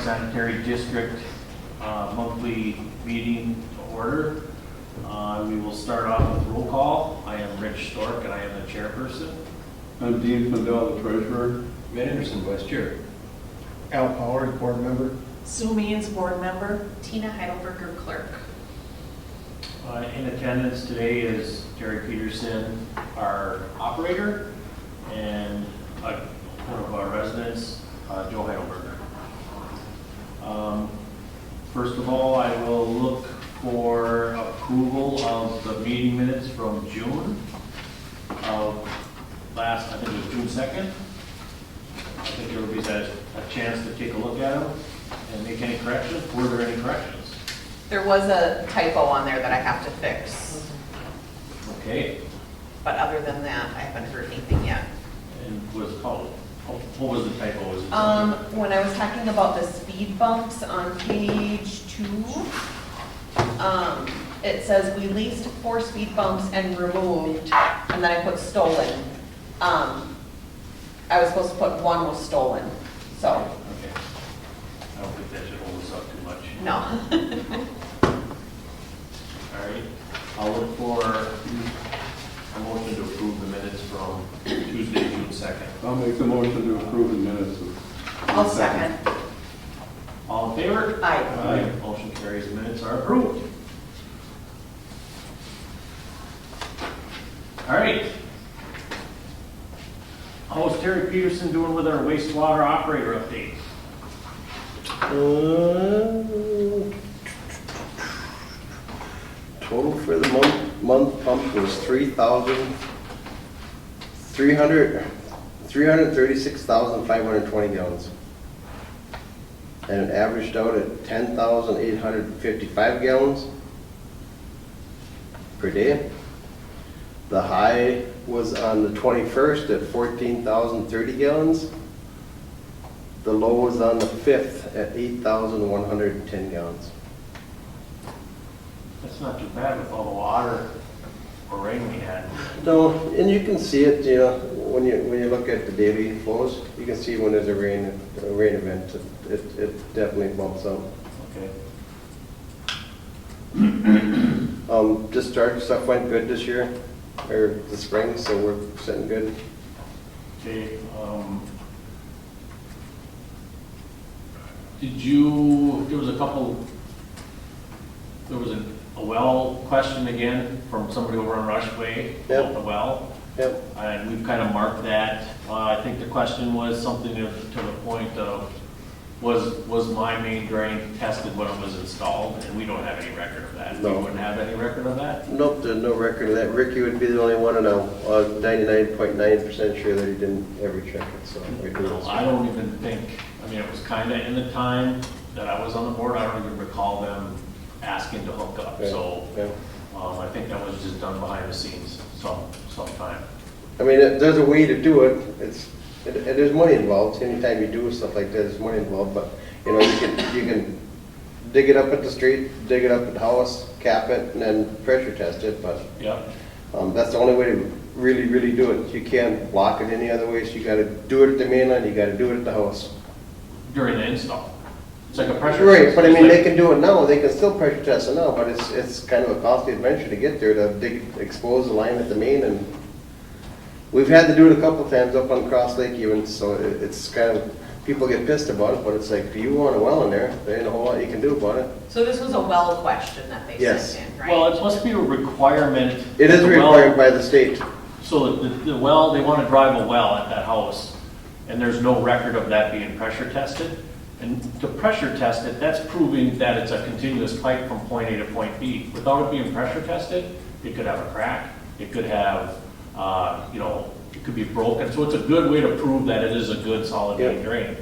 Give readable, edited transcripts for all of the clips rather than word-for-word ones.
Sanitary District monthly meeting to order. We will start off with roll call. I am Rich Stork and I am the chairperson. I'm Dean Findell, the treasurer. Van Anderson, vice chair. Al Power, board member. Sue Means, board member. Tina Heidelberger, clerk. In attendance today is Terry Peterson, our operator, and one of our residents, Joe Heidelberger. First of all, I will look for approval of the meeting minutes from June of last, I think it was June 2nd. I think everybody's had a chance to take a look at them and make any corrections. Were there any corrections? There was a typo on there that I have to fix, Okay. but other than that, I haven't heard anything yet. And what was the typo? Was it When I was talking about the speed bumps on page 2, it says we leased 4 speed bumps and removed, and then I put stolen. I was supposed to put 1 was stolen, so, Okay. I don't think that should hold us up too much. no. All right. I'll look for a motion to approve the minutes from Tuesday, June 2nd. I'll make the motion to approve the minutes of. I'll second. All in favor? Aye. Aye. Motion carries. Minutes are approved. All right. How's Terry Peterson doing with our wastewater operator update? Total for the month pump was 336,520 gallons. And it averaged out at 10,855 gallons per day. The high was on the 21st at 14,030 gallons. The low was on the 5th at 8,110 gallons. That's not too bad with all the water or rain we had. No, and you can see it, you know, when you look at the daily flows, you can see when there's a rain event, it definitely bumps up. Okay. Discharge stuff went good this year, or the spring, so we're sitting good. Okay. There was a well question again from somebody over on Rushway about Yep. the well. Yep. And we've kind of marked that. I think the question was something to the point of, was my main drain tested when it was installed? And we don't have any record of that. No. We wouldn't have any record of that? Nope, there's no record of that. Ricky would be the only one, and I'm 99.9% sure that he didn't ever check it, so. we do this. I don't even think, I mean, it was kind of in the time that I was on the board, I don't even recall them asking to hook up. Yeah, So yeah. I think that was just done behind the scenes sometime. I mean, there's a way to do it. There's money involved. Anytime you do stuff like that, there's money involved. But you know, you can dig it up at the street, dig it up at the house, cap it, and then pressure test it. But Yeah. that's the only way to really do it. You can't block it any other way. So you got to do it at the main line. You got to do it at the house. During the install. It's like a pressure. Right, test. but I It's mean, like- they can do it now. They can still pressure test it now. But it's kind of a costly adventure to get there to expose the line at the main. And we've had to do it a couple of times up on Cross Lake even. So it's kind of, people get pissed about it. But it's like, if you want a well in there, there ain't a whole lot you can do about it. So this was a well question that they Yes. sent in, right? Well, it must be a requirement. It is the well- required by the state. So the well, they want to drive a well at that house, and there's no record of that being pressure tested. And to pressure test it, that's proving that it's a continuous pipe from point A to point B. Without it being pressure tested, it could have a crack, it could have, it could be broken. So it's a good way to prove that it is a good solid main Yeah. drain.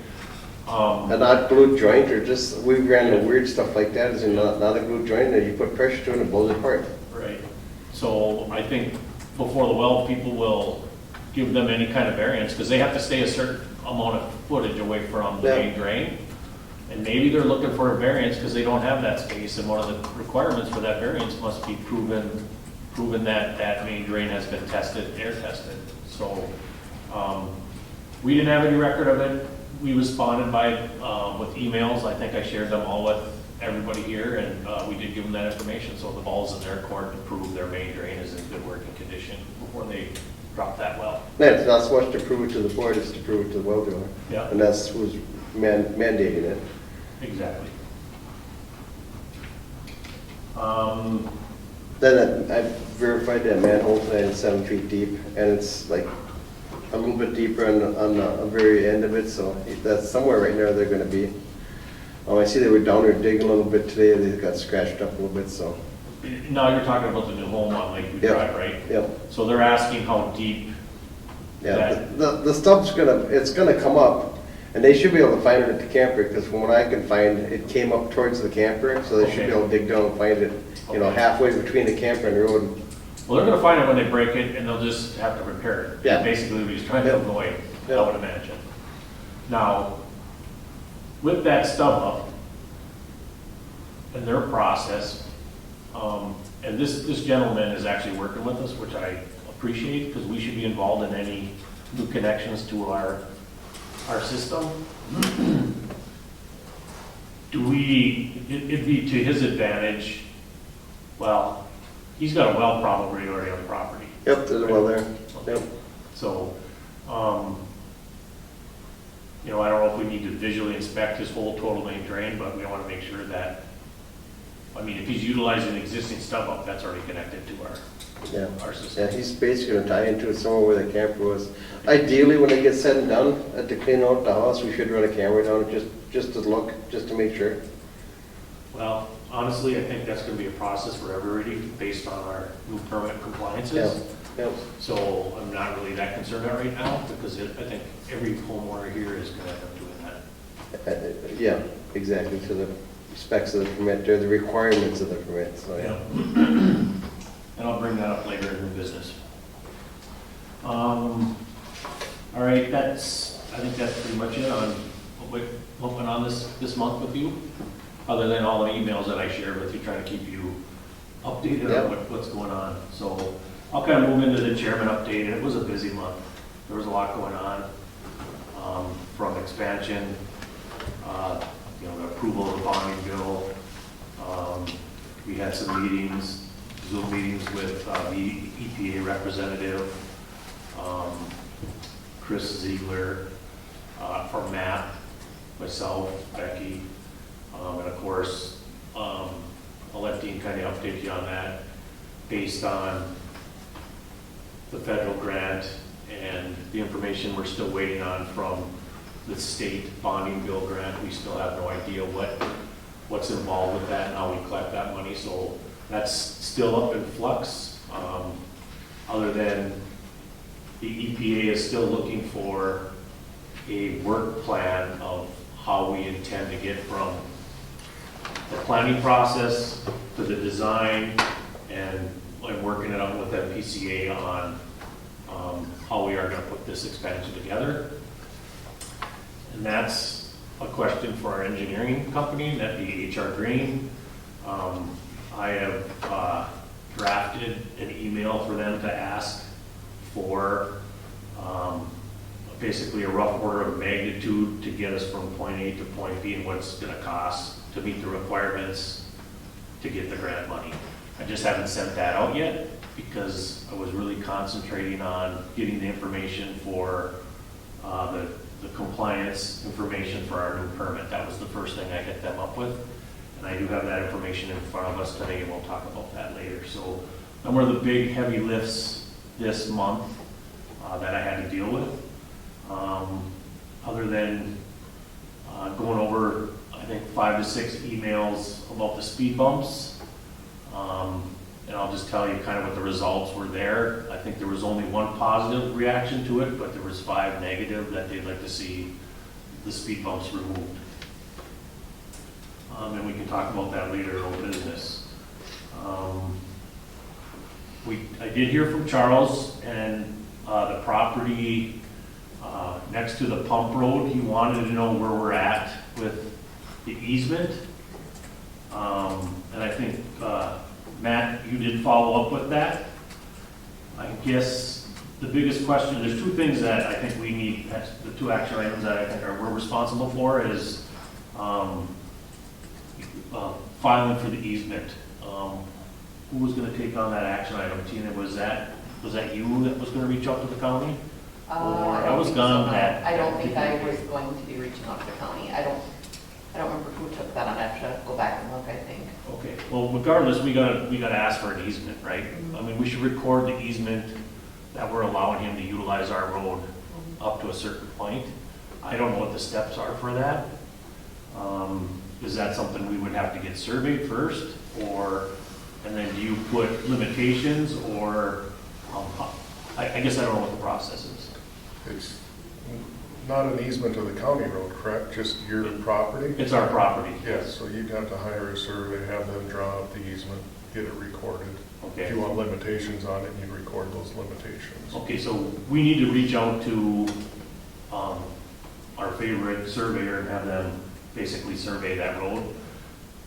A not glued joint, or just, we ran into weird stuff like that, is not a glued joint, and you put pressure to it and it blows apart. Right. So I think before the well, people will give them any kind of variance, because they have to stay a certain amount of footage away from the Yeah. main drain. And maybe they're looking for a variance because they don't have that space, and one of the requirements for that variance must be proven that that main drain has been tested, air tested. So we didn't have any record of it we responded with emails. I think I shared them all with everybody here, and we did give them that information, so the ball's in their court to prove their main drain is in good working condition before they drop that well. Yeah, it's not so much to prove it to the board, it's to prove it to the well driller. Yeah. And that's who's mandating it. Exactly. Then I verified that manhole tonight is 7 feet deep, and it's like a little bit deeper on the very end of it, so that's somewhere right there they're gonna be. I see they were down there digging a little bit today, they got scratched up a little bit, so. Now you're talking about the new home on Lakeview Yep. Drive, right? Yep. So they're asking how deep. Yeah, the stuff's it's gonna come up, and they should be able to find it at the camper, because from what I can find, it came up towards the camper, so they should be Okay. able to dig down and find it, you know, Okay. halfway between the camper and the road. Well, they're gonna find it when they break it, and they'll just have to repair it. Yeah. Basically, what he's trying to Yep. avoid, I Yep. would imagine. Now, with that stub up, and their process, and this gentleman is actually working with us, which I appreciate, because we should be involved in any new connections to our system. It'd be to his advantage, well, he's got a well probably already on the property. Yep, there's a well there. Yep. So, you know, I don't know if we need to visually inspect his whole total main drain, but we want to make sure that, I mean, if he's utilizing existing stuff up, that's already connected to Yeah. our system. Yeah, he's basically gonna tie into it somewhere where the camper was. Ideally, when it gets said and done, to clean out the house, we should run a camera down it just to look, just to make sure. Well, honestly, I think that's going to be a process for everybody based on our new permit Yeah, compliances. yeah. So I'm not really that concerned about it right now, because I think every homeowner here is going to end up doing that. Yeah, exactly, to the specs of the permit, or the requirements of the permit, so, yeah. And I'll bring that up later in the business. All right, I think that's pretty much it on what went on this month with you, other than all the emails that I shared with you, trying to keep you updated Yep. on what's going on. So I'll kind of move into the chairman update, and it was a busy month. There was a lot going on, from expansion, you know, the approval of the bonding bill. We had some meetings, Zoom meetings with the EPA representative, Chris Ziegler from MAP, myself, Becky, and of course, I'll let Dean kind of update you on that based on the federal grant and the information we're still waiting on from the state bonding bill grant. We still have no idea what's involved with that and how we collect that money, so that's still up in flux. Other than the EPA is still looking for a work plan of how we intend to get from the planning process to the design and working it out with MPCA on how we are going to put this expansion together. And that's a question for our engineering company, that'd be HR Green. I have drafted an email for them to ask for basically a rough order of magnitude to get us from point A to point B and what it's going to cost to meet the requirements to get the grant money. I just haven't sent that out yet because I was really concentrating on getting the information for the compliance information for our new permit. That was the first thing I hit them up with. And I do have that information in front of us today, and we'll talk about that later. So, and one of the big heavy lifts this month that I had to deal with, other than going over, I think, 5 to 6 emails about the speed bumps. And I'll just tell you kind of what the results were there. I think there was only 1 positive reaction to it, but there was 5 negative that they'd like to see the speed bumps removed. And we can talk about that later in old business. I did hear from Charles and the property next to the pump road. He wanted to know where we're at with the easement. And I think, Matt, you did follow up with that. I guess the biggest question, there's two things that I think we need, that's the two action items that I think we're responsible for is, filing for the easement. Who was gonna take on that action item? Tina, was that you that was gonna reach out to the county? Or I was gone that. I don't think I was going to be reaching out to the county. I don't remember who took that on. I have to go back and look, I think. Okay, well, regardless, we gotta ask for an easement, right? I mean, we should record the easement that we're allowing him to utilize our road up to a certain point. I don't know what the steps are for that. Is that something we would have to get surveyed first, or, and then do you put limitations, or, I guess I don't know what the process is. It's not an easement of the county road, correct? Just your property? It's our property. Yes, so you'd have to hire a survey, have them draw up the easement, get it recorded. If Okay, you want limitations on it, you record those limitations. okay, so we need to reach out to, our favorite surveyor and have them basically survey that road.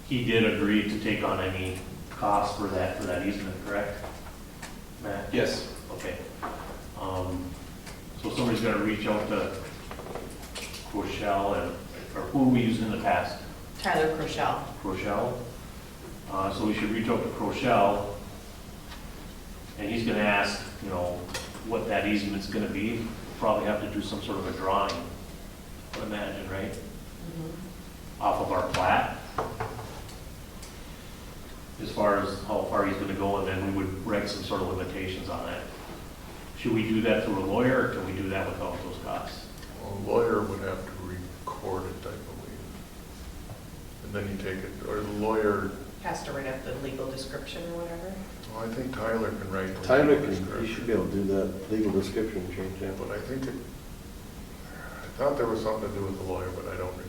He did agree to take on any cost for that easement, correct? Matt? Yes. Okay. So somebody's gotta reach out to Rochelle and, or who we used in the past? Tyler Crochelle. Rochelle. So we should reach out to Rochelle, and he's gonna ask, you know, what that easement's gonna be. We'll probably have to do some sort of a drawing, I would imagine, right? Off of our plat. As far as how far he's gonna go, and then we would write some sort of limitations on that. Should we do that through a lawyer, or can we do that without those costs? Well, a lawyer would have to record it, I believe. And then you take it, or the lawyer, Has to write up the legal description or whatever. well, I think Tyler can write. the Tyler legal can, he description. should be able to do that legal description change, yeah. But I think I thought there was something to do with the lawyer, but I don't remember.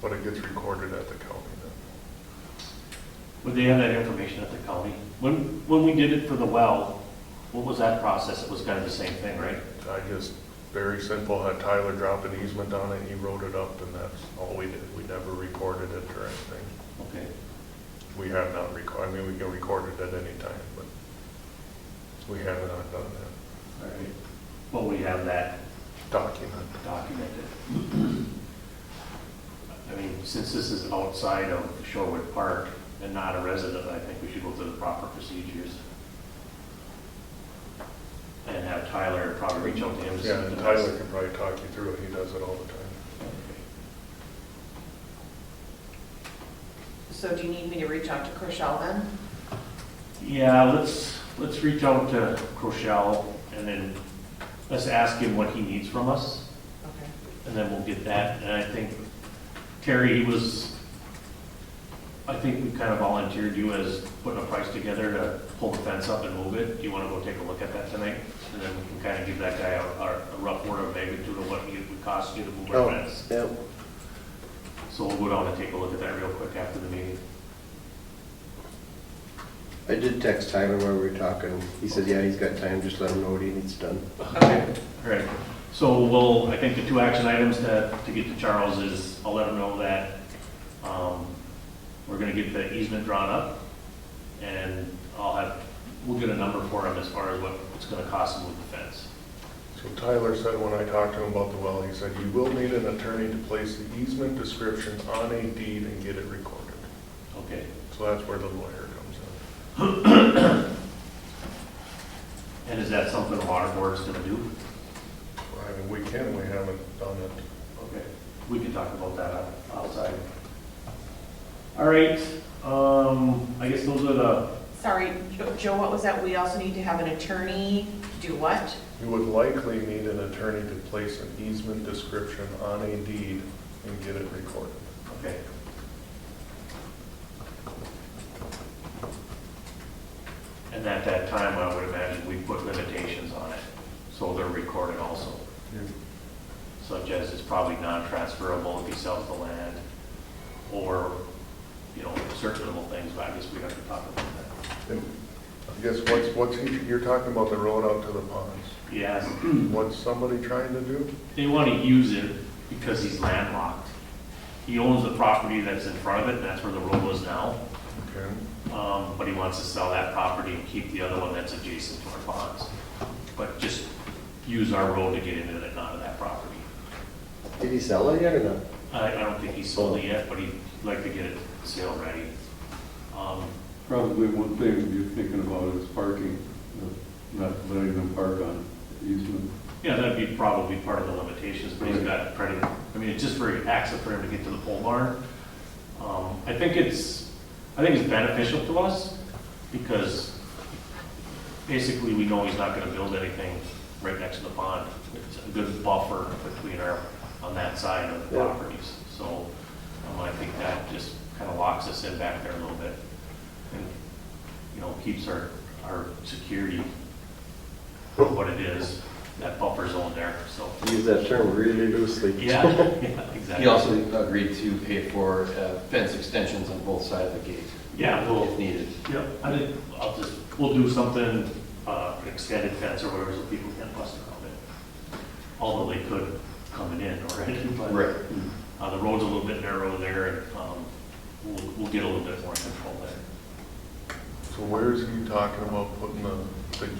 But it gets recorded at the county then. Would they have that information at the county? When we did it for the well, what was that process? It was kind of the same thing, right? I just, very simple, had Tyler drop an easement on it, and he wrote it up, and that's all we did. We never recorded it or anything. Okay. We have not I mean, we can record it at any time, but we have not done that. All right. Well, we have that Document. documented. I mean, since this is outside of Shorewood Park and not a resident, I think we should go through the proper procedures. And have Tyler probably reach out to him. Yeah, and Tyler can probably talk you through it. He does it all the time. So do you need me to reach out to Crochelle then? Yeah, let's reach out to Rochelle and then let's ask him what he needs from us, Okay. and then we'll get that. And I think Terry, I think we kind of volunteered you as putting a price together to pull the fence up and move it. Do you want to go take a look at that tonight? And then we can kind of give that guy a rough order of magnitude of what it would cost you to move our fence. Yeah. So we'll go down and take a look at that real quick after the meeting. I did text Tyler while we were talking. He said, yeah, he's got time, just let him know what he needs done. Okay. All right. So I think the two action items to get to Charles is, I'll let him know that we're gonna get the easement drawn up, and we'll get a number for him as far as what it's gonna cost him with the fence. So Tyler said when I talked to him about the well, he said, you will need an attorney to place the easement description on a deed and get it recorded. Okay. So that's where the lawyer comes in. And is that something the water board's gonna do? I mean, we haven't done it. Okay. We can talk about that outside. All right, I guess those are the, Sorry, Joe, what was that? We also need to have an attorney do what? You would likely need an attorney to place an easement description on a deed and get it recorded. okay. And at that time, I would imagine we put limitations on it, so they're recorded also. Such as it's probably non-transferable if he sells the land, or, you know, certain little things, but I guess we have to talk about that. And I guess you're talking about the road out to the ponds. Yes, What's somebody trying to do? they want to use it because he's landlocked. He owns the property that's in front of it, and that's where the road is now. Okay. But he wants to sell that property and keep the other one that's adjacent to our ponds. But just use our road to get into it and out of that property. Did he sell it yet or not? I don't think he's sold it yet, but he'd like to get it sale ready. Probably one thing you're thinking about is parking, not letting them park on easement. Yeah, that'd be probably part of the limitations, but he's got pretty, I mean, it's just very access for him to get to the pole barn. I think it's beneficial to us because basically we know he's not gonna build anything right next to the pond. It's a good buffer between on that side of the Yeah. properties. So, I think that just kind of locks us in back there a little bit and, keeps our security for what it is, that buffer zone there, so. Use that term really loosely. Yeah, exactly. He also agreed to pay for fence extensions on both sides of the gate. Yeah, we'll, If needed. yep, I think we'll do something, an extended fence or whatever, so people can't bust around it. Although they could coming in already, but. Right. The road's a little bit narrow there, and, we'll get a little bit more control there. So where is he talking about putting the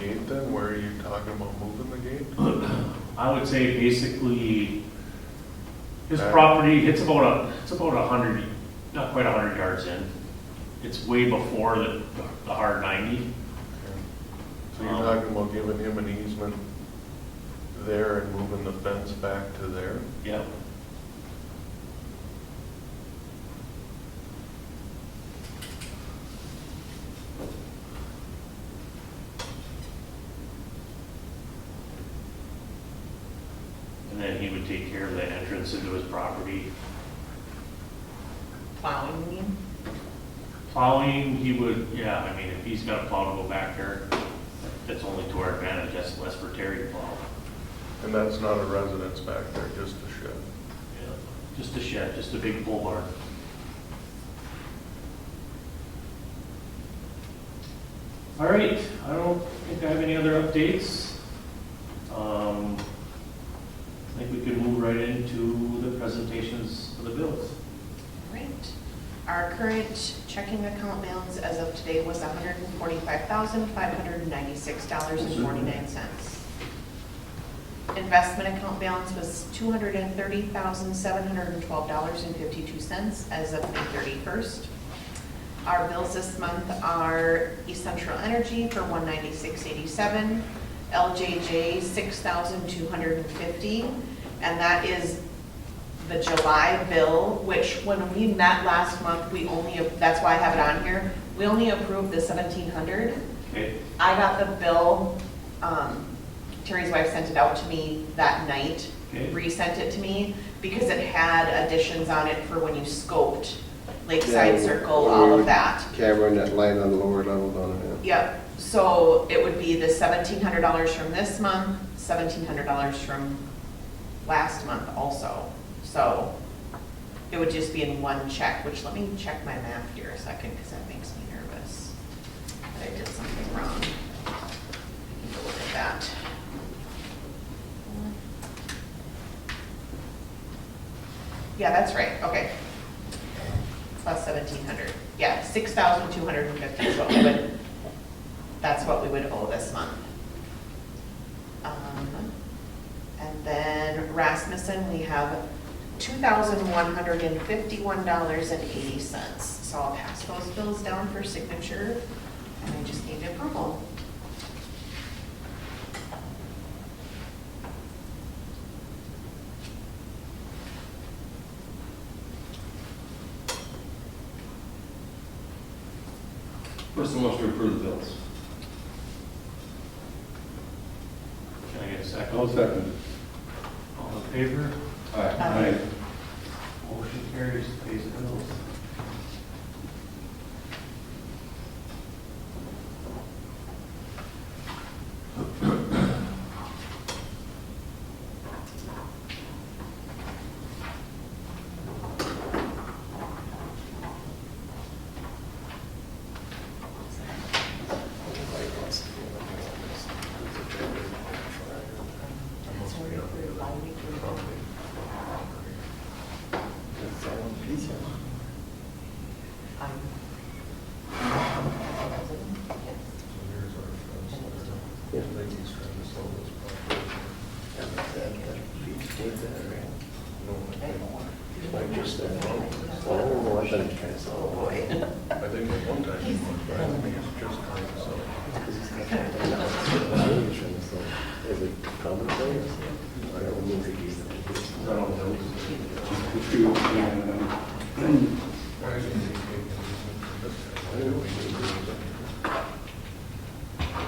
gate then? Where are you talking about moving the gate? I would say basically, his property, it's about 100, not quite 100 yards in. It's way before the hard 90. Okay. So you're talking about giving him an easement there and moving the fence back to there? Yep. And then he would take care of the entrance into his property. Plowing, you mean? Plowing, he would, yeah, I mean, if he's got a plow to go back there, that's only to our advantage, that's less for Terry to plow. And that's not a residence back there, just a shed? Yeah, just a shed, just a big pole barn. All right, I don't think I have any other updates. I think we can move right into the presentations of the bills. Right. Our current checking account balance as of today was $145,596.49. Investment account balance was $230,712.52 as of May 31st. Our bills this month are East Central Energy for $196.87, LJJ $6,250, and that is the July bill, which when we met last month, that's why I have it on here, we only approved the $1,700. Okay. I got the bill, Terry's wife sent it out to me that night, Okay. resent it to me, because it had additions on it for when you scoped Lakeside Yeah, Circle, all of that. Camera that line on the lower level down there. Yep, so it would be the $1,700 from this month, $1,700 from last month also. So it would just be in one check, which let me check my math here a second, because that makes me nervous that I did something wrong. I need to look at that. Yeah, that's right, okay. Plus 1,700, yeah, 6,250 is what we would, that's what we would owe this month. And then Rasmussen, we have $2,151.80. So I'll pass those bills down for signature, and I just need approval. First, the motion to approve the bills. Can I get a second? I'll second. All in favor? Aye. Aye. Motion carries, pays the bills. change that, right? No, I think- Like just that. Oh, I thought it kind of saw. Oh, boy. I think at one time he was, but I don't think it's just kind of so. Is it common sense? I don't know if it's-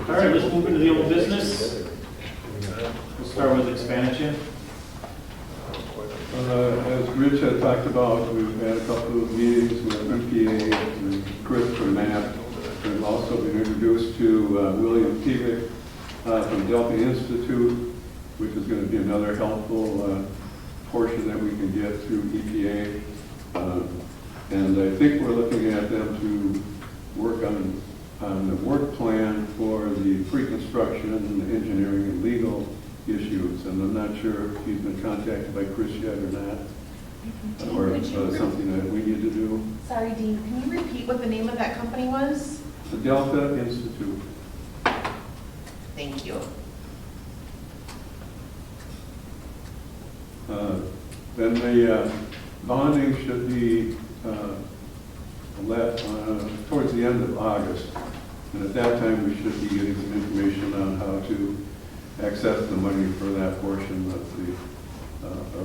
All right, let's move into the old business. We'll start with expansion. As Rich had talked about, we've had a couple of meetings with MPA and Chris from Matt. We've also been introduced to William Pivick from Delta Institute, which is going to be another helpful portion that we can get through EPA. And I think we're looking at them to work on the work plan for the pre-construction, engineering, and legal issues. And I'm not sure if he's been contacted by Chris yet or not, or if something that we need to do. Sorry, Dean, can you repeat what the name of that company was? The Delta Institute. Thank you. Then the bonding should be towards the end of August. And at that time, we should be getting some information on how to access the money for that portion of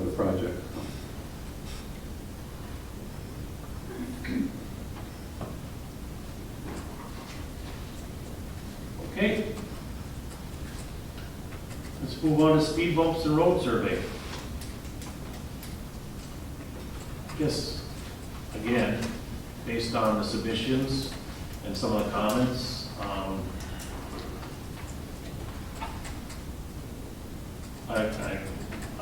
the project. Okay. Let's move on to speed bumps and road survey. I guess, again, based on the submissions and some of the comments,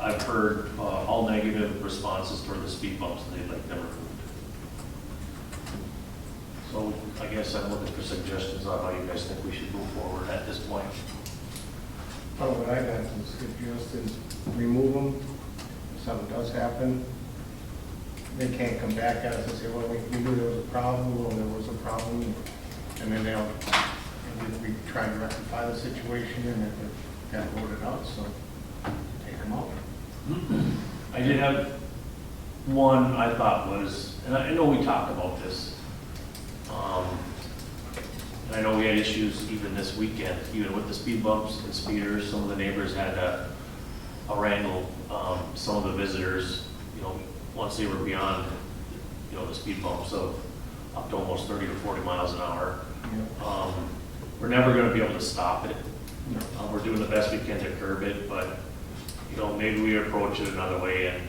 I've heard all negative responses toward the speed bumps, and they'd like them removed. So I guess I'm looking for suggestions on how you guys think we should move forward at this point. Well, what I got to suggest is remove them. If something does happen, they can't come back at us and say, well, we knew there was a problem, well, there was a problem. And then we try to rectify the situation and it got voted out, so take them out. I did have one I thought was, and I know we talked about this, and I know we had issues even this weekend, even with the speed bumps and speeders. Some of the neighbors had a wrangle, some of the visitors, once they were beyond, the speed bumps of up to almost 30 to 40 miles an hour. We're never going to be able to stop it. We're doing the best we can to curb it, but maybe we approach it another way, and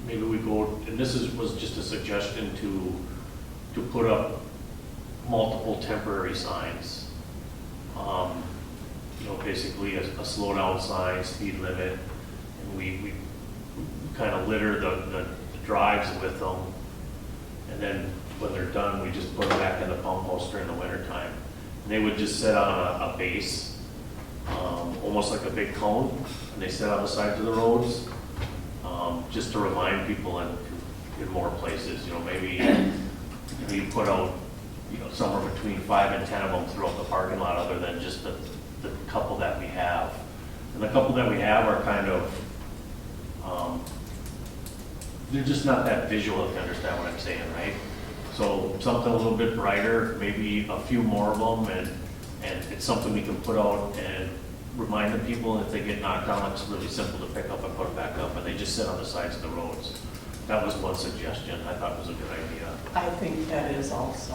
maybe we go. And this was just a suggestion to put up multiple temporary signs. Basically a slow down sign, speed limit, and we kind of litter the drives with them, and then when they're done, we just put them back in the pump house during the winter time. And they would just sit on a base, almost like a big cone, and they sit on the sides of the roads, just to remind people in more places. Maybe you put out somewhere between 5 and 10 of them throughout the parking lot, other than just the couple that we have. And the couple that we have are kind of they're just not that visual, if you understand what I'm saying, right? So something a little bit brighter, maybe a few more of them, and it's something we can put out and remind the people. If they get knocked down, it's really simple to pick up and put them back up, and they just sit on the sides of the roads. That was one suggestion I thought was a good idea. I think that is also.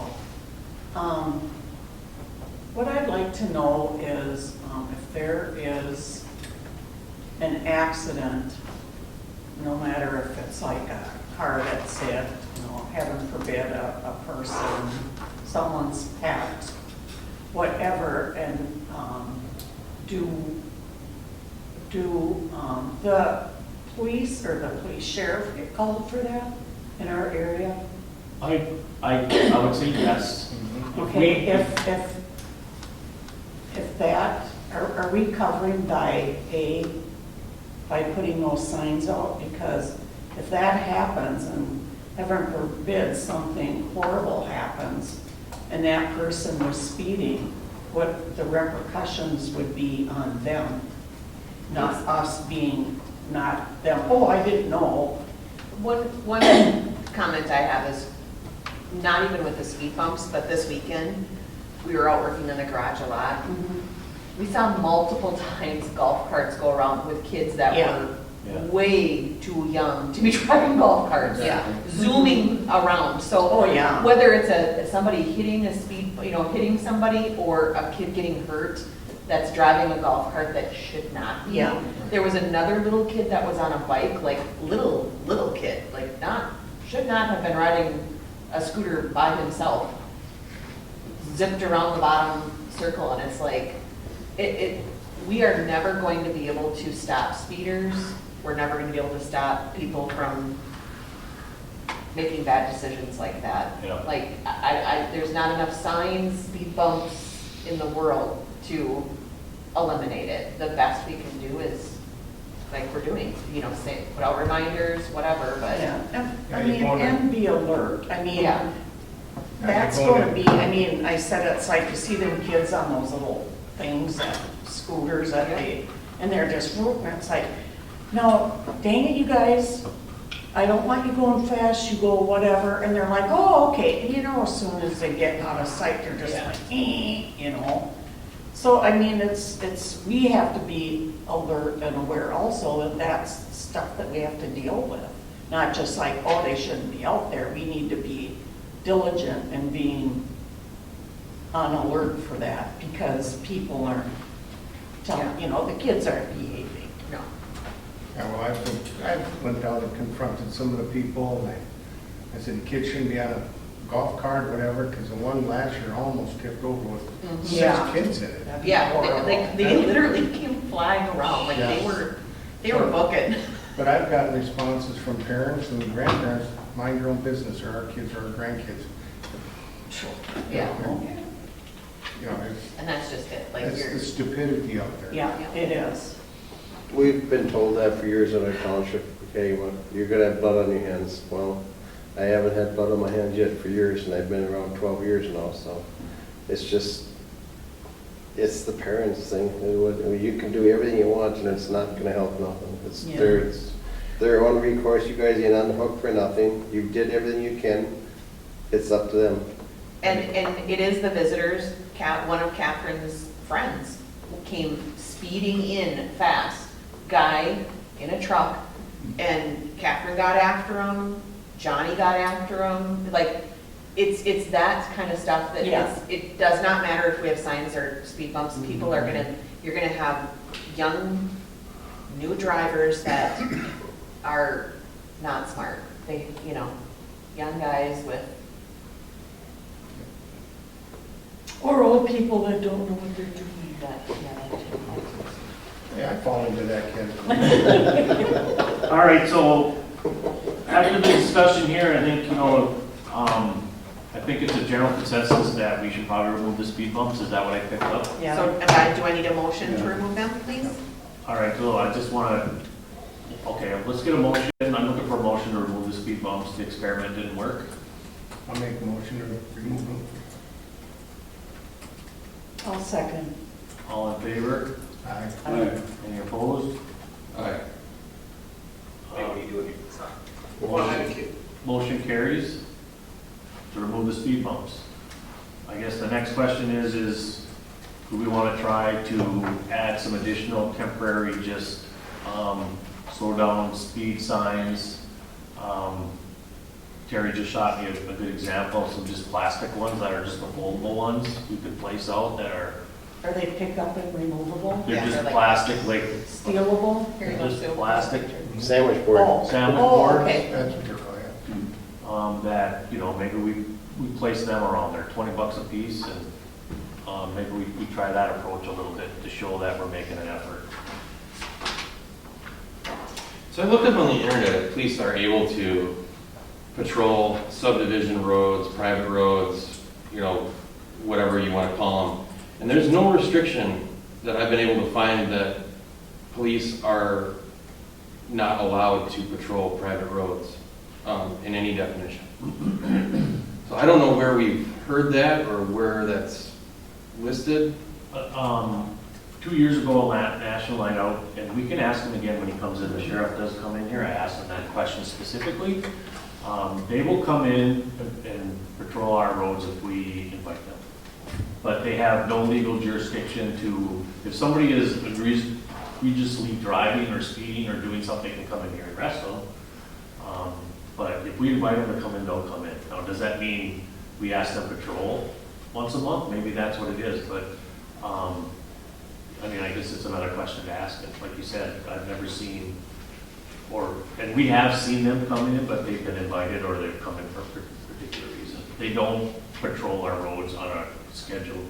What I'd like to know is if there is an accident, no matter if it's like a car that's hit, heaven forbid, a person, someone's pet, whatever, and do the police or the police sheriff get called for that in our area? I would say yes. Okay, if that, are we covering by putting those signs out? Because if that happens, and heaven forbid something horrible happens, and that person was speeding, what the repercussions would be on them. not us being, not them, oh, I didn't know. One comment I have is, not even with the speed bumps, but this weekend, we were out working in the garage a lot. We saw multiple times golf carts go around with kids that Yeah. were Yeah. way too young to be driving golf carts. Yeah. Zooming around, so. Oh, yeah. Whether it's somebody hitting a speed, hitting somebody, or a kid getting hurt that's driving a golf cart that should not be. Yeah. There was another little kid that was on a bike, like little kid, like should not have been riding a scooter by himself. Zipped around the bottom circle, and it's like, we are never going to be able to stop speeders. We're never gonna be able to stop people from making bad decisions like that. Yeah. Like, there's not enough signs, speed bumps in the world to eliminate it. The best we can do is, like we're doing, say, put out reminders, whatever, but. Yeah, I Yeah, mean, you're going and be alert. I mean, Yeah. that's you're going going to be, I mean, I said it's like you see them kids on those little things, that scooters that and they're just, and it's like, no, dang it, you guys, I don't want you going fast, you go whatever, and they're like, oh, okay, and as soon as they get out of sight, they're just like, So, I mean, we have to be alert and aware also that that's stuff that we have to deal with. Not just like, oh, they shouldn't be out there. We need to be diligent and being on alert for that because people aren't telling, the kids aren't behaving. No. Yeah, well, I went down and confronted some of the people, and I said, the kids shouldn't be on a golf cart, whatever, because the one last year almost tipped over with Yeah. 6 kids in it. That'd be Yeah, horrible. they literally came flying around, like they were booking. But I've gotten responses from parents and grandparents, mind your own business, or our kids or our grandkids. Yeah, It's, and that's just it, like it's you're. the stupidity out there. Yeah, it is. We've been told that for years in our township, okay, well, you're gonna have blood on your hands. Well, I haven't had blood on my hands yet for years, and I've been around 12 years now, so it's just, it's the parents thing. You can do everything you want, and it's not gonna help nothing. It's Yeah. their own recourse. You guys ain't on the hook for nothing. You did everything you can. It's up to them. And it is the visitors, one of Catherine's friends came speeding in fast, guy in a truck, and Catherine got after him, Johnny got after him, like, it's that kind of stuff that Yeah. it does not matter if we have signs or speed bumps, people are you're gonna have young, new drivers that are not smart, young guys with. Or old people that don't know what they're doing. Yeah, I fall into that category. All right, so after the discussion here, I think, I think it's a general consensus that we should probably remove the speed bumps. Is that what I picked up? Yeah. So, do I need a motion to remove them, please? All right, so I just want to, okay, let's get a motion. I'm looking for a motion to remove the speed bumps. The experiment didn't work. I'll make a motion to remove them. I'll second. All in favor? Aye. Aye. Any opposed? Aye. Motion carries to remove the speed bumps. I guess the next question is do we want to try to add some additional temporary, just slow down speed signs? Terry just shot me a good example of some just plastic ones that are just the foldable ones we could place out that are, Are they pick up and removable? they're Yeah, just they're like- plastic, like Stealable? Here you go, just Sue. plastic Sandwich board. Oh. sandwich Oh, boards. okay. That's what they're called, yeah. That, maybe we place them around there, $20 a piece, and maybe we try that approach a little bit to show that we're making an effort. So I looked up on the internet, police are able to patrol subdivision roads, private roads, whatever you want to call them. And there's no restriction that I've been able to find that police are not allowed to patrol private roads in any definition. So I don't know where we've heard that or where that's listed. 2 years ago, National Night Out, and we can ask him again when he comes in, the sheriff does come in here, I asked him that question specifically. They will come in and patrol our roads if we invite them. But they have no legal jurisdiction to, if somebody is egregiously driving or speeding or doing something, they can come in here and arrest them. But if we invite them to come in, they'll come in. Now, does that mean we ask them to patrol once a month? Maybe that's what it is, but, I mean, I guess it's another question to ask. And like you said, I've never seen, and we have seen them come in, but they've been invited or they've come in for a particular reason. They don't patrol our roads on a schedule.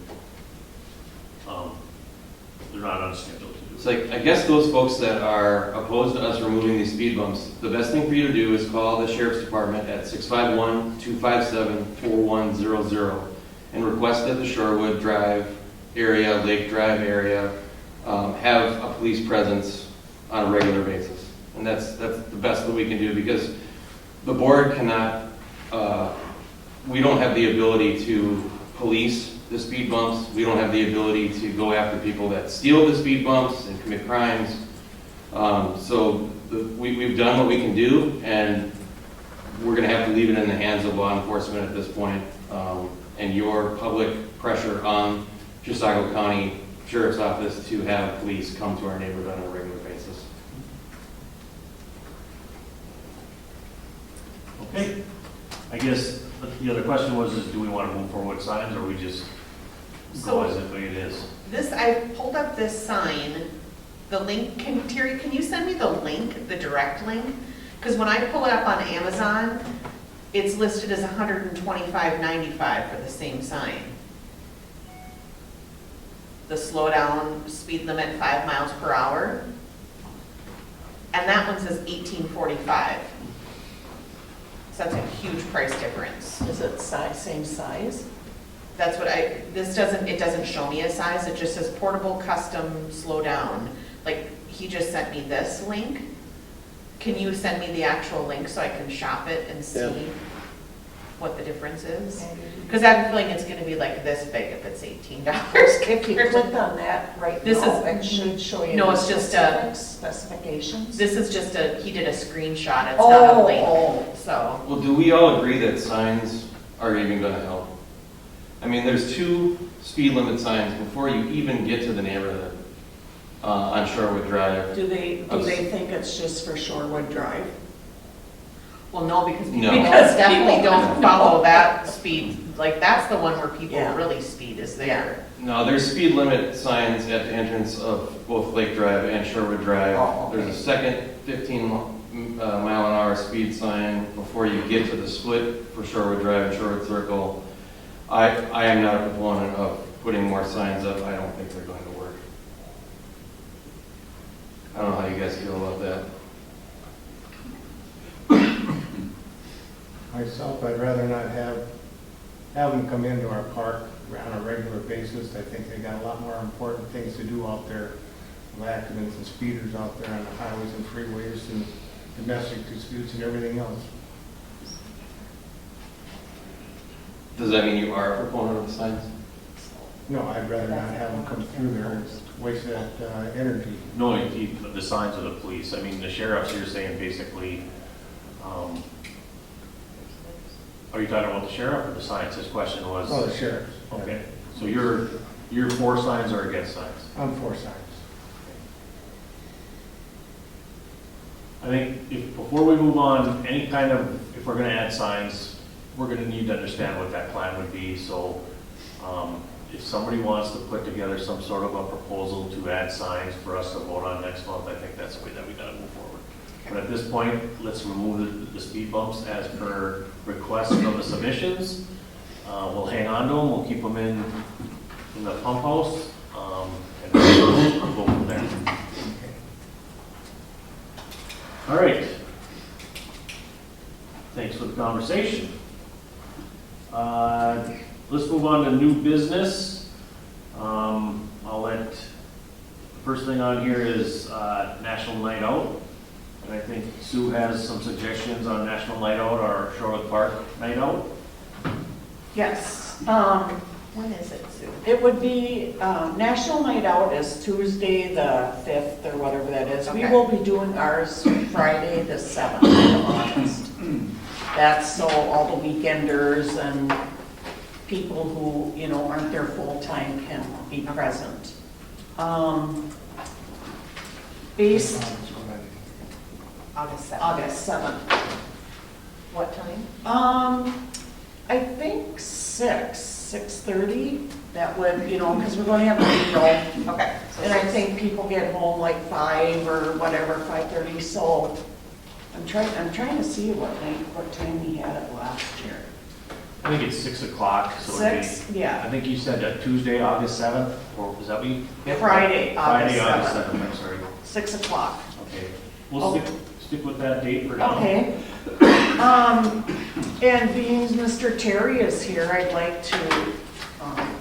They're not on schedule to do. It's like, I guess those folks that are opposed to us removing these speed bumps, the best thing for you to do is call the sheriff's department at 651-257-4100 and request that the Shorewood Drive area, Lake Drive area, have a police presence on a regular basis. And that's the best that we can do, because the board cannot, we don't have the ability to police the speed bumps. We don't have the ability to go after people that steal the speed bumps and commit crimes. We've done what we can do, and we're going to have to leave it in the hands of law enforcement at this point, and your public pressure on Chisago County Sheriff's Office to have police come to our neighborhood on a regular basis. Okay. I guess the other question was, is do we want to move forward with signs, or we just go as it is? This, I pulled up this sign, the link, Terry, can you send me the link, the direct link? Because when I pull it up on Amazon, it's listed as $125.95 for the same sign. The slow down, speed limit 5 miles per hour. And that one says $18.45. So that's a huge price difference. Is it same size? That's what it doesn't show me a size, it just says portable custom slow down. Like, he just sent me this link. Can you send me the actual link so I can shop it and see what the difference is? Because I have a feeling it's gonna be like this big if it's $18. If you click on that right This now, is- it should show you No, the it's just specifications. This is just he did a screenshot, it's not a link, so. Well, do we all agree that signs are even going to help? I mean, there's 2 speed limit signs before you even get to the neighborhood on Shorewood Drive. Do they think it's just for Shorewood Drive? Well, no, because No. because definitely people- don't follow that speed, like, that's the one where people Yeah. really speed is there. No, there's speed limit signs at the entrance of both Lake Drive and Shorewood Drive. Oh, okay. There's a second 15-mile-an-hour speed sign before you get to the split for Shorewood Drive and Shorewood Circle. I am not a proponent of putting more signs up. I don't think they're going to work. I don't know how you guys feel about that. Myself, I'd rather not have them come into our park on a regular basis. I think they got a lot more important things to do out there, with accidents and speeders out there on the highways and freeways and domestic disputes and everything else. Does that mean you are a proponent of the signs? No, I'd rather not have them come through there and waste that energy. No, the signs of the police. I mean, the sheriff's here saying basically, are you talking about the sheriff or the signs? His question was. Oh, the sheriff's. Okay, so you're for signs or against signs? I'm for signs. I think before we move on, if we're gonna add signs, we're gonna need to understand what that plan would be. So if somebody wants to put together some sort of a proposal to add signs for us to vote on next month, I think that's the way that we gotta move forward. But at this point, let's remove the speed bumps as per request from the submissions. We'll hang on to them, we'll keep them in the pump house, and we'll go from there. All right. Thanks for the conversation. Let's move on to new business. The first thing on here is National Night Out. And I think Sue has some suggestions on National Night Out or Shorewood Park Night Out. Yes. When is it, Sue? It would be, National Night Out is Tuesday, the 5th, or whatever that is. We Okay. will be doing ours Friday, the 7th of August. That's so all the weekenders and people who, you know, aren't there full-time can be present. Based August 7th. August 7th. What time? I think 6:30, that would, you know, because we're going to have a meal. Okay. so And I 6. think people get home like 5 or whatever, 5:30, so I'm trying to see what time we had it last year. I think it's 6 o'clock, so it'd be. 6, yeah. I think you said Tuesday, August 7th, or was that what you? Friday, August Friday, August 7th. 7th, I'm sorry. 6 o'clock. Okay, we'll stick with that date for now. Okay. And being Mr. Terry is here, I'd like to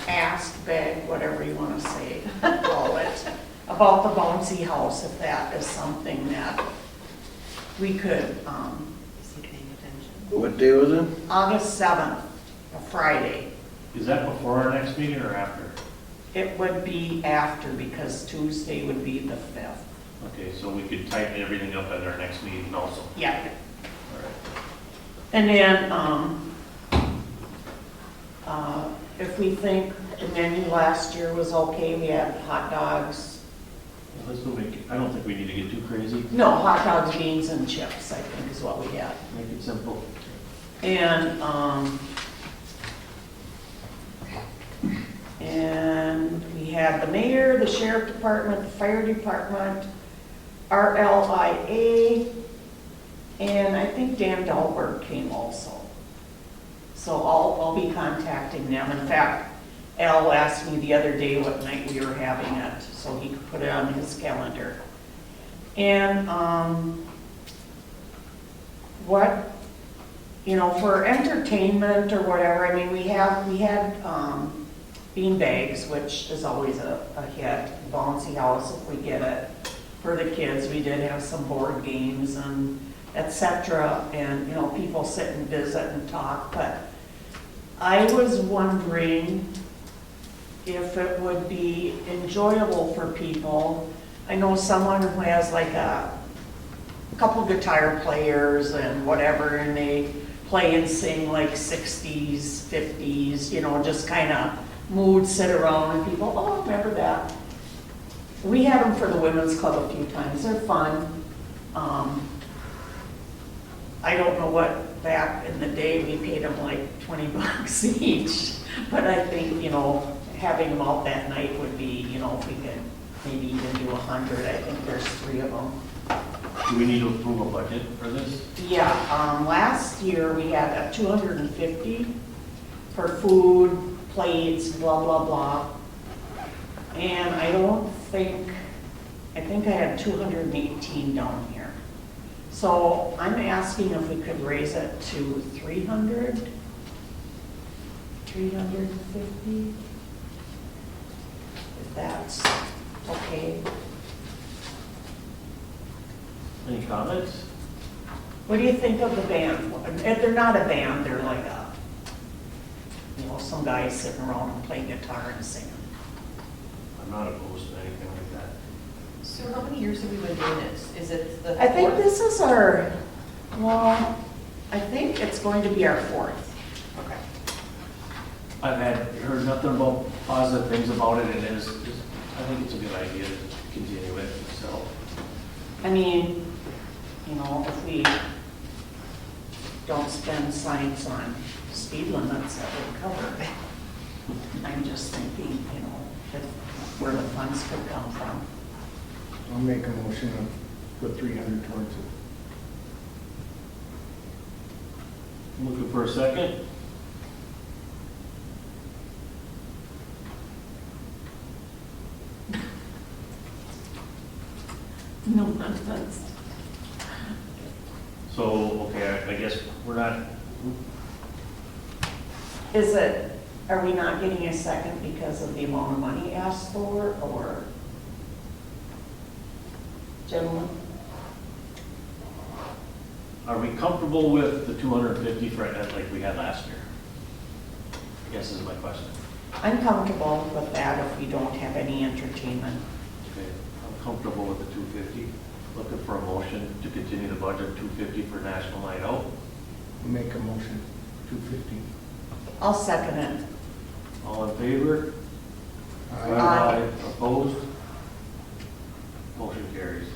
ask, beg, whatever you want to say, call it, about the bouncy house, if that is something that we could, Is he paying attention? What day was it? August 7th, a Friday. Is that before our next meeting or after? It would be after, because Tuesday would be the 5th. Okay, so we could tighten everything up at our next meeting also. Yeah. All right. And then, if we think the menu last year was okay, we had hot dogs. Well, let's make it, I don't think we need to get too crazy. No, hot dogs, beans, and chips, I think is what we had. Make it simple. And we had the mayor, the sheriff department, the fire department, RLIA, and I think Dan Dahlberg came also. So I'll be contacting them. In fact, Al asked me the other day what night we were having it, so he could put it on his calendar. And, what, you know, for entertainment or whatever, I mean, we had bean bags, which is always a hit, bouncy house if we get it. For the kids, we did have some board games and et cetera, and, you know, people sit and visit and talk, but I was wondering if it would be enjoyable for people. I know someone who has like a couple guitar players and whatever, and they play and sing like 60s, 50s, you know, just kind of mood, sit around, and people, oh, remember that. We had them for the women's club a few times. They're fun. I don't know what, back in the day, we paid them like 20 bucks each. But I think, you know, having them out that night would be, you know, if we could maybe even do 100. I think there's 3 of them. Do we need to approve a budget for this? Yeah, last year we had a 250 for food, plates, blah, blah, blah. And I think I had 218 down here. So I'm asking if we could raise it to 300, 350, if that's okay. Any comments? What do you think of the band? If they're not a band, they're like a, you know, some guys sitting around and playing guitar and singing. I'm not opposed to anything like that. So how many years have we been doing this? Is it the I think 4th? this is our, well, I think it's going to be our 4th. Okay. I've heard nothing about positive things about it, and I think it's a good idea to continue it, so. I mean, you know, if we don't spend signs on speed limits, that would cover it. I'm just thinking, you know, where the funds could come from. I'll make a motion to put 300 towards it. Looking for a second? No nonsense. So, okay, I guess we're not, Is it, are we not getting a second because of the amount of money asked for, or? Gentlemen? are we comfortable with the 250 for, like we had last year? I guess is my question. I'm comfortable with that if we don't have any entertainment. Okay, I'm comfortable with the 250. Looking for a motion to continue the budget 250 for National Night Out. Make a motion, 250. I'll second it. All in favor? Aye. Opposed? Motion carries.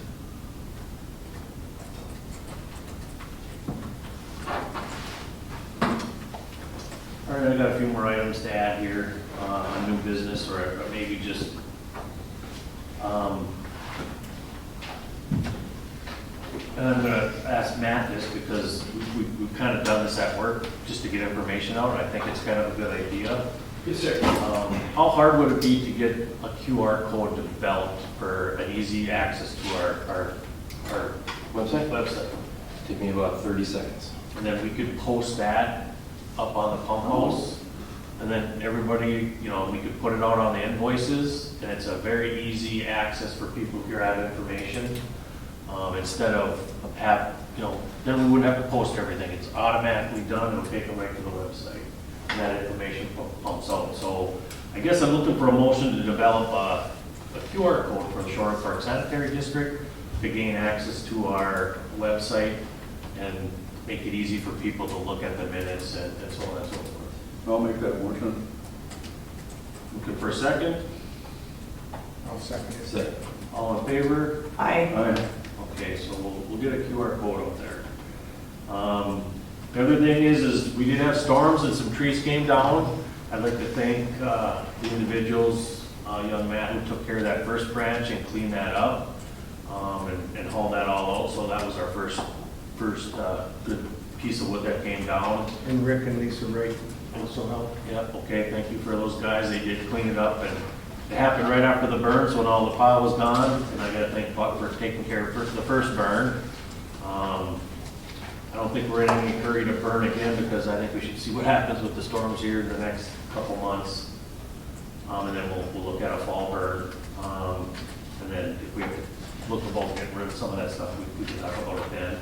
All right, I got a few more items to add here on new business, or maybe just, and I'm gonna ask Matt this because we've kind of done this at work, just to get information out. I think it's kind of a good idea. Yes, sir. How hard would it be to get a QR code developed for an easy access to our website? Take me about 30 seconds. And then we could post that up on the pump house. And then everybody, we could put it out on the invoices, and it's a very easy access for people who have information. Instead of then we wouldn't have to post everything. It's automatically done, it'll take them right to the website. And that information pumps out. So I guess I'm looking for a motion to develop a QR code for the Shorewood Park Sanitary District to gain access to our website and make it easy for people to look at the minutes and so on and so forth. I'll make that motion. Looking for a second? I'll second it. Second. All in favor? Aye. Aye. Okay, so we'll get a QR code up there. The other thing is we did have storms and some trees came down. I'd like to thank the individuals, young Matt, who took care of that first branch and cleaned that up and hauled that all out. So that was our first good piece of wood that came down. And Rick and Lisa Wright also helped. Yep, okay, thank you for those guys. They did clean it up, and it happened right after the burn, so when all the pile was gone, and I gotta thank Buck for taking care of the first burn. I don't think we're in any hurry to burn again, because I think we should see what happens with the storms here in the next couple months. And then we'll look at a fall burn. And then if we look about getting rid of some of that stuff, we can talk about it then.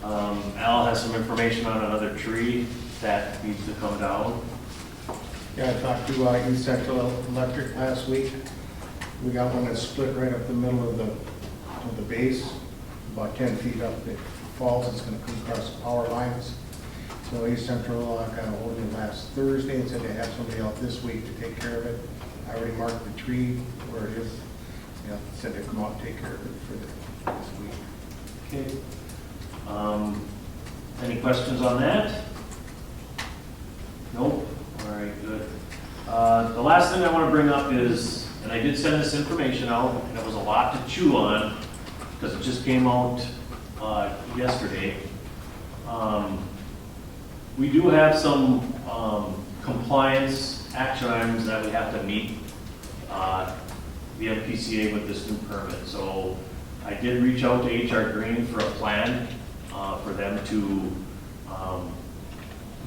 Al has some information on another tree that needs to come down. Yeah, I talked to East Central Electric last week. We got one that's split right up the middle of the base, about 10 feet up. It falls, it's gonna come across the power lines. So East Central got a hold of me last Thursday and said they have somebody out this week to take care of it. I already marked the tree where it is. Yeah, said they'd come out and take care of it for this week. Okay. Any questions on that? Nope. All right, good. The last thing I want to bring up is, and I did send this information out, and it was a lot to chew on, because it just came out yesterday. We do have some compliance action items that we have to meet the MPCA with this new permit. So I did reach out to HR Green for a plan for them to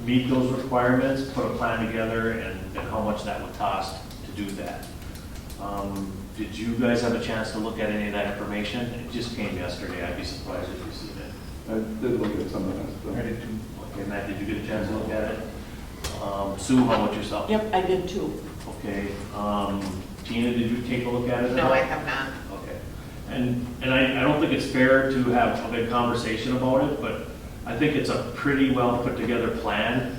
meet those requirements, put a plan together, and how much that would cost to do that. Did you guys have a chance to look at any of that information? It just came yesterday. I'd be surprised if you've seen it. I did look at some of that stuff. I did too. Okay, Matt, did you get a chance to look at it? Sue, how about yourself? Yep, I did too. Okay. Tina, did you take a look at it? No, I have not. Okay. And I don't think it's fair to have a big conversation about it, but I think it's a pretty well put together plan.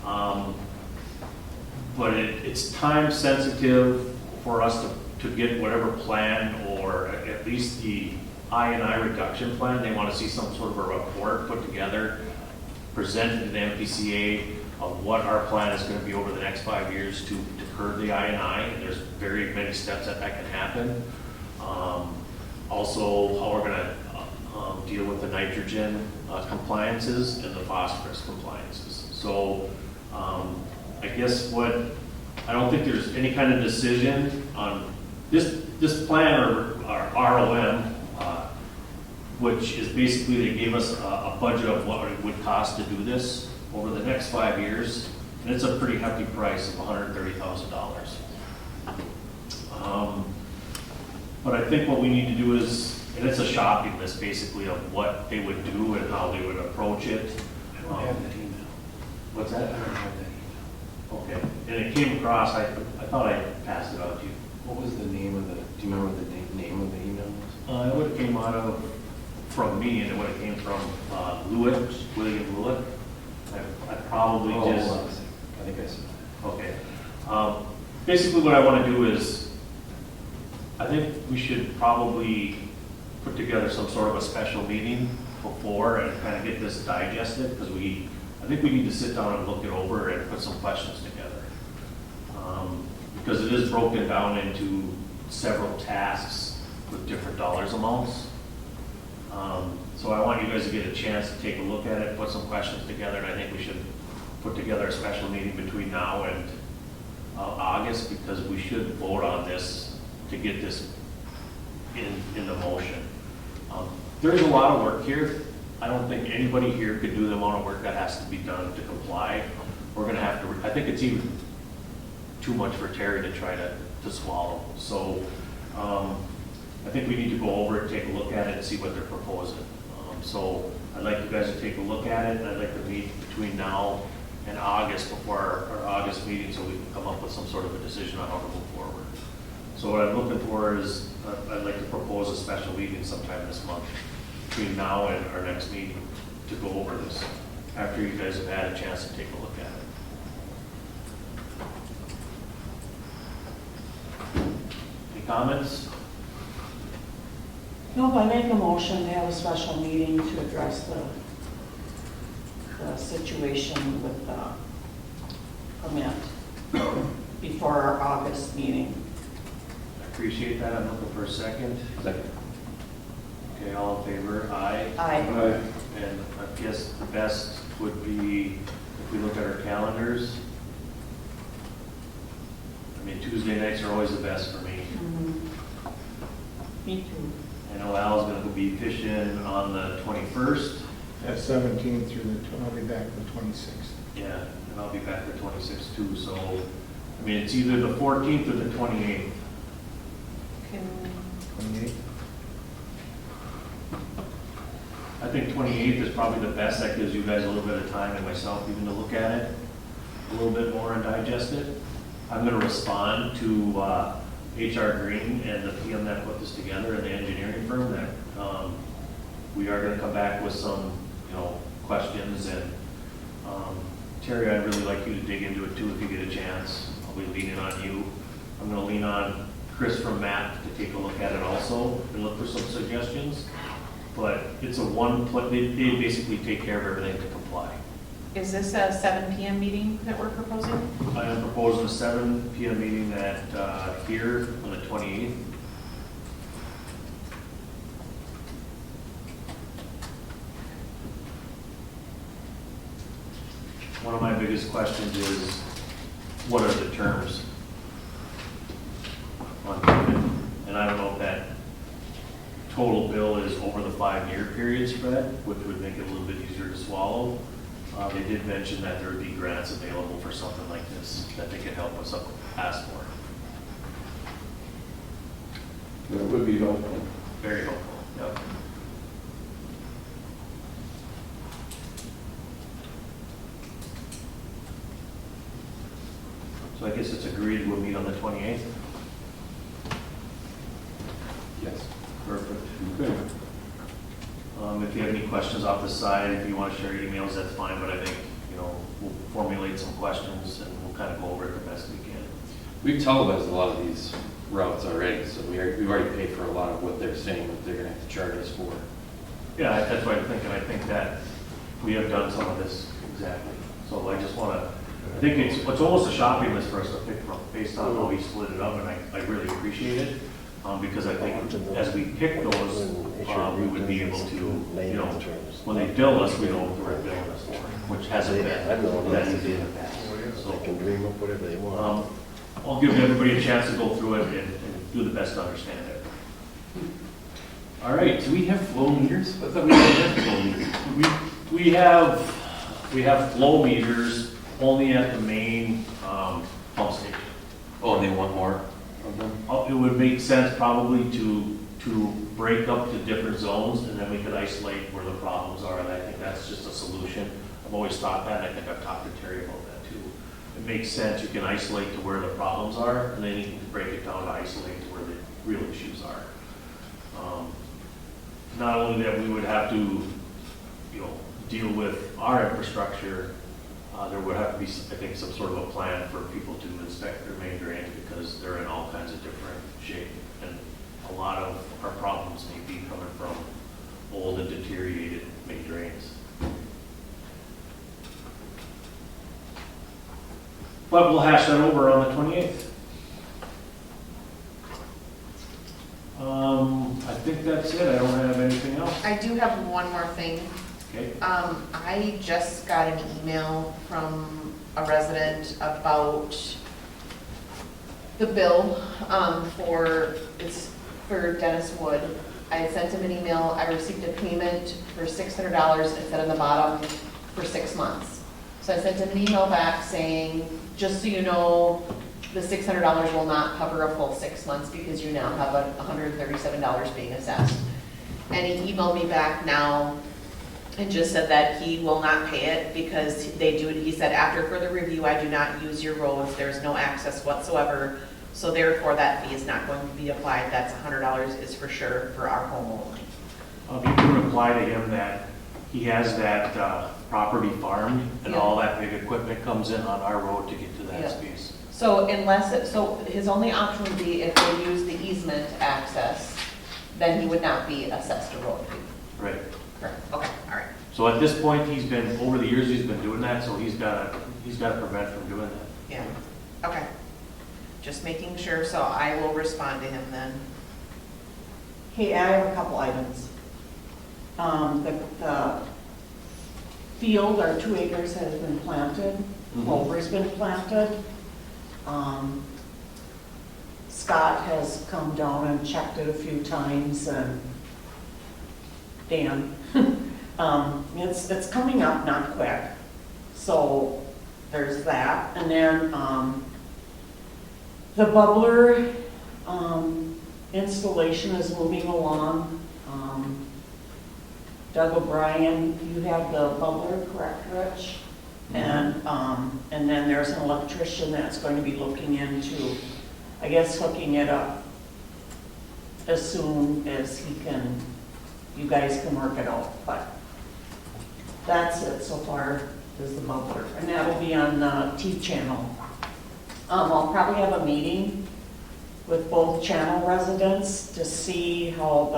But it's time sensitive for us to get whatever plan, or at least the I&I reduction plan. They want to see some sort of a report put together, presented to the MPCA of what our plan is going to be over the next 5 years to curb the I&I. And there's very many steps that can happen. Also, how we're going to deal with the nitrogen compliances and the phosphorus compliances. So I guess I don't think there's any kind of decision on this plan or ROM, which is basically they gave us a budget of what it would cost to do this over the next 5 years, and it's a pretty hefty price of $130,000. But I think what we need to do is, and it's a shopping list basically of what they would do and how they would approach it. I don't have that email. What's that? I don't have that Okay, and it came across, I thought I passed it out to you. What was the name of the, do you remember what the name of the email was? It would have came out of, from me, and it would have came from Lewitt, William Lewitt. I probably Oh, just, hold on a second. I think I said that. okay. Basically what I want to do is, I think we should probably put together some sort of a special meeting before and kind of get this digested, because I think we need to sit down and look it over and put some questions together. Because it is broken down into several tasks with different dollars amounts. So I want you guys to get a chance to take a look at it, put some questions together, and I think we should put together a special meeting between now and August, because we should vote on this to get this in the motion. There's a lot of work here. I don't think anybody here could do the amount of work that has to be done to comply. We're gonna have to, I think it's even too much for Terry to try to swallow. So I think we need to go over it, take a look at it, and see what they're proposing. So I'd like you guys to take a look at it, and I'd like to meet between now and August before our August meeting, so we can come up with some sort of a decision on how to move forward. So what I'm looking for is, I'd like to propose a special meeting sometime this month, between now and our next meeting, to go over this, after you guys have had a chance to take a look at it. Any comments? No, I make a motion to have a special meeting to address the situation with the permit before our August meeting. I appreciate that. I'm looking for a second. Second. Okay, all in favor? Aye. Aye. And I guess the best would be if we look at our calendars. I mean, Tuesday nights are always the best for me. Me too. I know Al's gonna be fishing on the 21st. That's 17 through I'll be back the 26th. Yeah, and I'll be back the 26th too, so, I mean, it's either the 14th or the 28th. Can, 28th. I think 28th is probably the best. That gives you guys a little bit of time, and myself even, to look at it a little bit more and digest it. I'm gonna respond to HR Green and the PM that put this together, and the engineering firm, that we are gonna come back with some, questions. And Terry, I'd really like you to dig into it too if you get a chance. I'll be leaning on you. I'm gonna lean on Chris from MAP to take a look at it also and look for some suggestions. But it's a they basically take care of everything to comply. is this a 7 PM meeting that we're proposing? I am proposing a 7 PM meeting at here on the 28th. One of my biggest questions is, what are the terms on payment? And I don't know if that total bill is over the 5-year period spread, which would make it a little bit easier to swallow. They did mention that there would be grants available for something like this, that they could help us ask for. That would be helpful. Very helpful, yep. So I guess it's agreed we'll meet on the 28th? Yes. Perfect. Okay. If you have any questions off the side, if you want to share emails, that's fine, but I think, we'll formulate some questions and we'll kind of go over it the best we can. We've televised a lot of these routes already, so we've already paid for a lot of what they're saying that they're gonna have to charge us for. Yeah, that's what I'm thinking. I think that we have done some of this exactly. So I just want to, I think it's almost a shopping list for us to pick from based on how we split it up, and I really appreciate it. Because I think as we pick those, we would be able to, when they bill us, we know what they're billing us for, which hasn't been that easy in the past. So, They can dream up whatever they want. I'll give everybody a chance to go through it and do the best to understand it. All right, Do we have flow meters? I thought we didn't have flow meters. we have flow meters only at the main pump station. Oh, and they want more of them? It would make sense probably to break up to different zones, and then we could isolate where the problems are, and I think that's just a solution. I've always thought that, and I think I've talked to Terry about that too. it makes sense, you can isolate to where the problems are, and then you can break it down to isolate to where the real issues are. Not only that, we would have to, deal with our infrastructure, there would have to be, I think, some sort of a plan for people to inspect their main drains, because they're in all kinds of different shape. And a lot of our problems may be coming from old and deteriorated main drains. But we'll hash that over on the 28th. I think that's it. I don't have anything else. I do have one more thing. Okay. I just got an email from a resident about the bill it's for Dennis Wood. I sent him an email. I received a payment for $600. It said on the bottom for 6 months. So I sent him an email back saying, just so you know, the $600 will not cover a full 6 months because you now have $137 being assessed. And he emailed me back now and just said that he will not pay it because he said, after further review, I do not use your roads, there's no access whatsoever, so therefore that fee is not going to be applied. That's $100 is for sure for our home only. You can reply to him that he has that property farmed, and all that big equipment comes in on our road to get to that Yeah. space. So so his only option would be if they use the easement access, then he would not be assessed a road fee. Right. Correct, okay, all right. So at this point, over the years, he's been doing that, so he's got to prevent from doing that. Yeah, okay. Just making sure, so I will respond to him then. Hey, I have a couple items. The field, our 2 acres has been planted, clover's been planted. Scott has come down and checked it a few times, and Dan. It's coming up not quick, so there's that. And then the bubbler installation is moving along. Doug O'Brien, you have the bubbler, correct, Rich? And then there's an electrician that's going to be looking into, I guess, hooking it up as soon as you guys can work it out. But that's it so far, is the bubbler. And that'll be on the T channel. I'll probably have a meeting with both channel residents to see how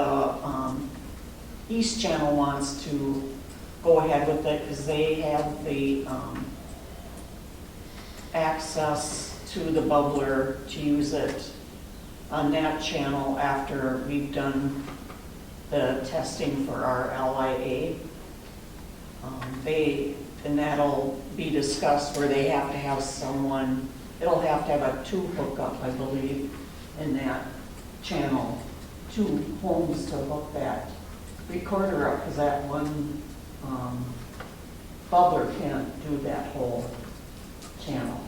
the East channel wants to go ahead with it, because they have the access to the bubbler to use it on that channel after we've done the testing for our LIA. And that'll be discussed where they have to have someone, it'll have to have a tube hookup, I believe, in that channel, 2 homes to hook that recorder up, because that one bubbler can't do that whole channel.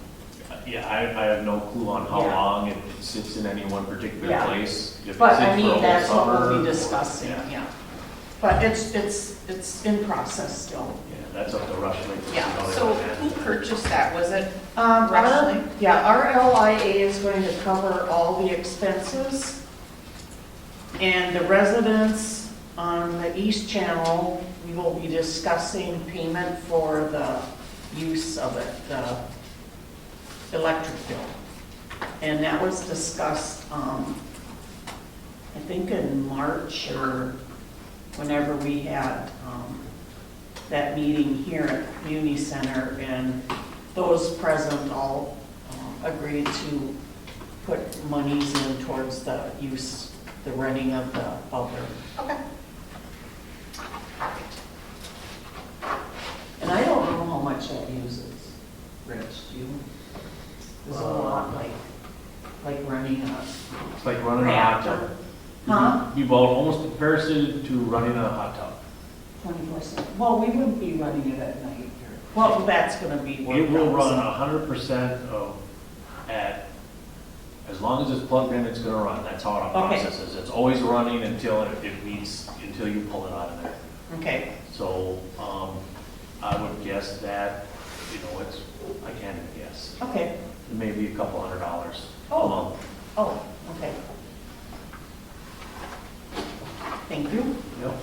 Yeah, I have no clue on how Yeah. long it sits in any one particular Yeah. place. If it But sits I for a mean, whole that's what we'll summer, be discussing, or- yeah. But it's in process still. Yeah, that's up to Rush Lake. Yeah, so who purchased that? Was it Our Rushing? LIA is going to cover all the expenses. And the residents on the East Channel, we will be discussing payment for the use of it, the electric bill. And that was discussed, I think in March or whenever we had that meeting here at the community center, and those present all agreed to put monies in towards the use, the renting of the bubbler. Okay. And I don't know how much that uses, Rich, do you? Is it a lot, like running a It's like running a hot tub. reactor? Huh? You almost comparison to running a hot tub. 24/7. Well, we wouldn't be running it at night. Well, that's gonna be worked It will out, run so- 100% as long as it's plugged in, it's gonna run. That's how it Okay. processes. It's always running until until you pull it out of there. Okay, So, I would guess that you know, it's, I can't even guess. Okay. Maybe a couple $100 a Oh. month. Oh, okay. Thank you. Yep.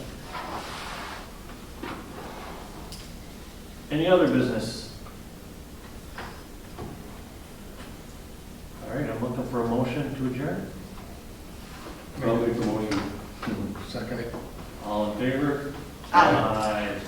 Any other business? All right, I'm looking for a motion to adjourn. I'll make the motion. Second. All in favor? Aye. Aye.